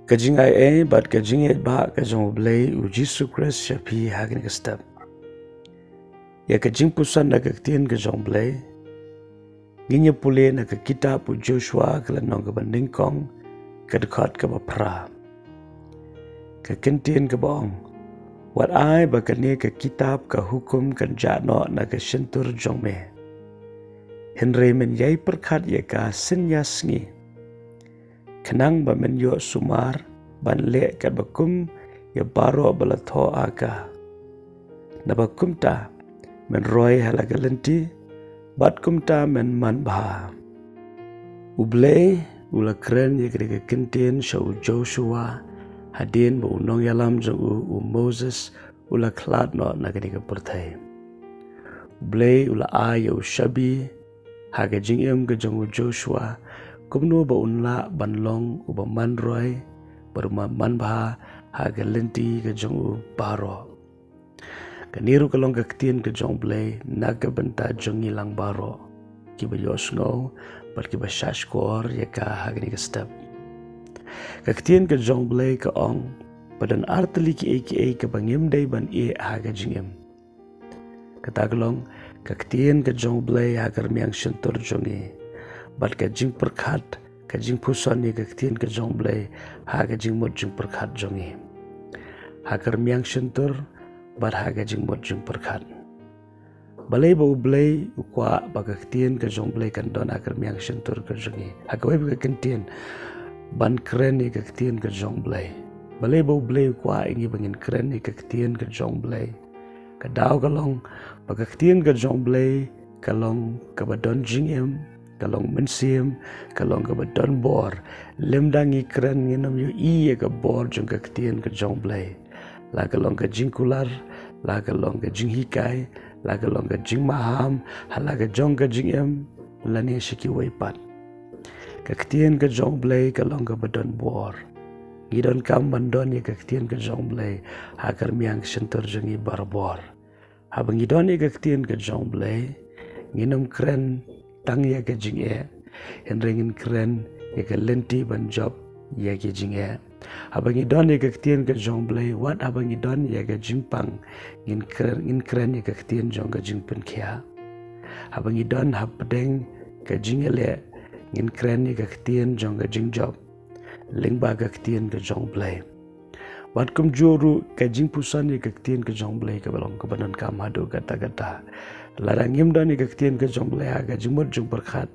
Kajing ai bat kajing et ba kajong U Blei u Jisu Christ shapi hagin kastap. Ya jingpuson na ktien kajong Blei. Ginya pule na kitab u Joshua kalanong kabandingkong kadkot kabapra. Kentien kabong. Wat ai bakane kitab ka hukum kan jano na shyntur jongme. Henry men jingpyrkhat ya ka sinyasngi. Kenang ba men yo sumar ban le kat bakum ya baro balatho aga. Na bakumta men roy halagalenti bat kumta men manbha. U Blei ula kren ya kira kentien sya u Joshua hadin ba unong yalam jong u Moses ula klat no na kira perthai. U Blei ula ay u shabi haga jingem ke jong u Joshua kumno ba unla banlong u ba manroy barma manbha haga lenti ke jong u baro. Kaniru kalong ktien ke jong Blei naga benta jong ilang baro kiba yosngo bat kiba shashkor ya ka hagni ke step. Ktien ke jong Blei ke ong badan arteli ki ke bangim dai ban haga jingem. Kataglong ktien ke jong Blei hagar miang shyntur jongi bat ka jingpyrkhat ka jingpuson ni ktien ke jong Blei haga jingpyrkhat jongi. Hagar miang shyntur bat haga jingpyrkhat. Balai ba U Blei ukwa baga ktien ke jong Blei kan don hagar miang shyntur ke jongi. Haga wai baga kentien ban keren ni ktien ke jong Blei. Balai ba U Blei ukwa ingi bangin keren ni ktien ke jong Blei. Kadau kalong baga ktien ke jong Blei kalong kabadon jingem kalong mensim kalong kabadon bor lemdangi keren nginam yu iya ka bor jong ktien ke jong Blei. La kalong ka jingkular, la kalong ka jinghikai, la kalong ka jingmaham, hala ka jong ka jingem, lani shiki waipat. Ktien ka jong Blei kalong ka badon bor. Ngidon kam bandon ya ktien ka jong Blei, hakar miang shyntur jongi barbor. Habang ngidon ya ktien ka jong Blei, nginam keren tang ya ka jingye, henringin keren ya ka lenti ban job ya ka jingye. Habang idon ya ktien ke jong Blei wat habang idon ya ka jingpang ngin keren ya ktien jong ka jingpyrkhat. Habang idon hapdeng ka jingele ngin keren ya ktien jong ka jingjob lingba ka ktien ke jong Blei. Wat kum juru ka jingpuson ya ktien ke jong Blei ka balong ka banan kam hadu kata-kata. Larang ngimdon ya ktien ke jong Blei aga jingpyrkhat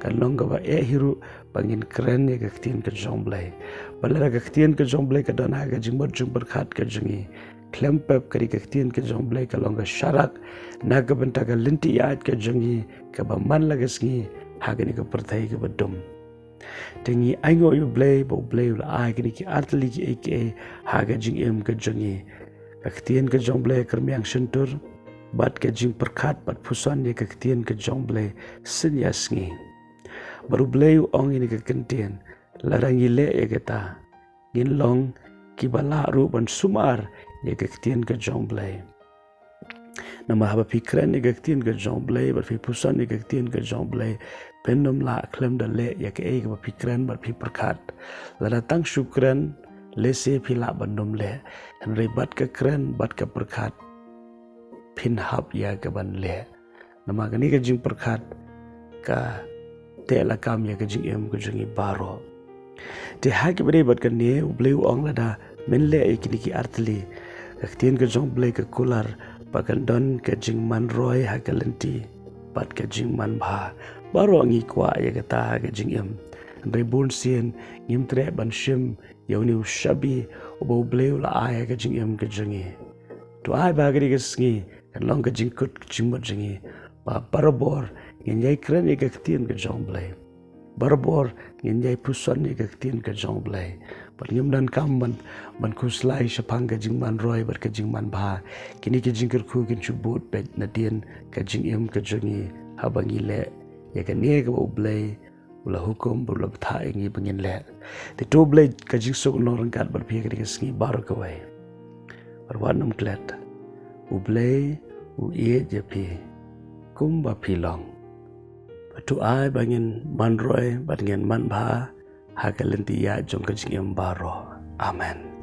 kan long ka ba hiru bangin keren ya ktien ke jong Blei. Balara ktien ke jong Blei ka don haga jingpyrkhat ke jongi. Klempep kari ktien ke jong Blei ka long ka syarak naga benta ka linti yaat ke jongi ka ba man lagas ngi haga ni ka perthai ka badum. Tengi aingo U Blei ba U Blei ula ai kini ki arteli ki haga jingem ke jongi. Ktien ke jong Blei kermiang shyntur bat ka jingpyrkhat bat puson ya ktien ke jong Blei sinyas ngi. Baru Blei ong ini ke kentien larang ile ya kata ngin long kibala ru ban sumar ya ktien ke jong Blei. Nama haba pikren ya ktien ke jong Blei bat fi puson ya ktien ke jong Blei pendom la klem da le ya ke ba pikren bat fi perkhat la tang syukran lese pila bandom le henry bat ke kren bat ke perkhat pin hab ya ke ban le. Nama kani ke jingpyrkhat ka te la kam ya ke jingem ke jongi baro. Te haki bade bat kan ne U Blei ong lada men le kini ki artli ktien ke jong Blei ke kular bakan don ke jing man roy hakalenti bat ke jing man bha baro ngi kwa ya kata ke jingem rebun sien ngim tre ban shim yauni shabi U Blei la ay ke jingem ke jongi to ai bagri ke sngi kan long ke jingkut jingmot jongi ba barabor ngin kren ya ktien ke jong Blei. Barbor ngin puson ni ka ktien ke jong Blei. Bat ngim dan kam ban kuslai syapang ka jingman roy bat ka jingman bha. Kini ke jingkerku kin chubut bet nadien ka jingem ke jongi habang ile ya ka ne ka U Blei ula hukum ula betha ingi bangin le. Te to Blei ka jingsuk no rangkat bat pia ka sngi bar ka wai. Barwanam klet. U Blei u ie je pi kum ba pilong. Tu ai bangin man roy bangin man bha hakalenti ya jong ka jingem baro. Amen.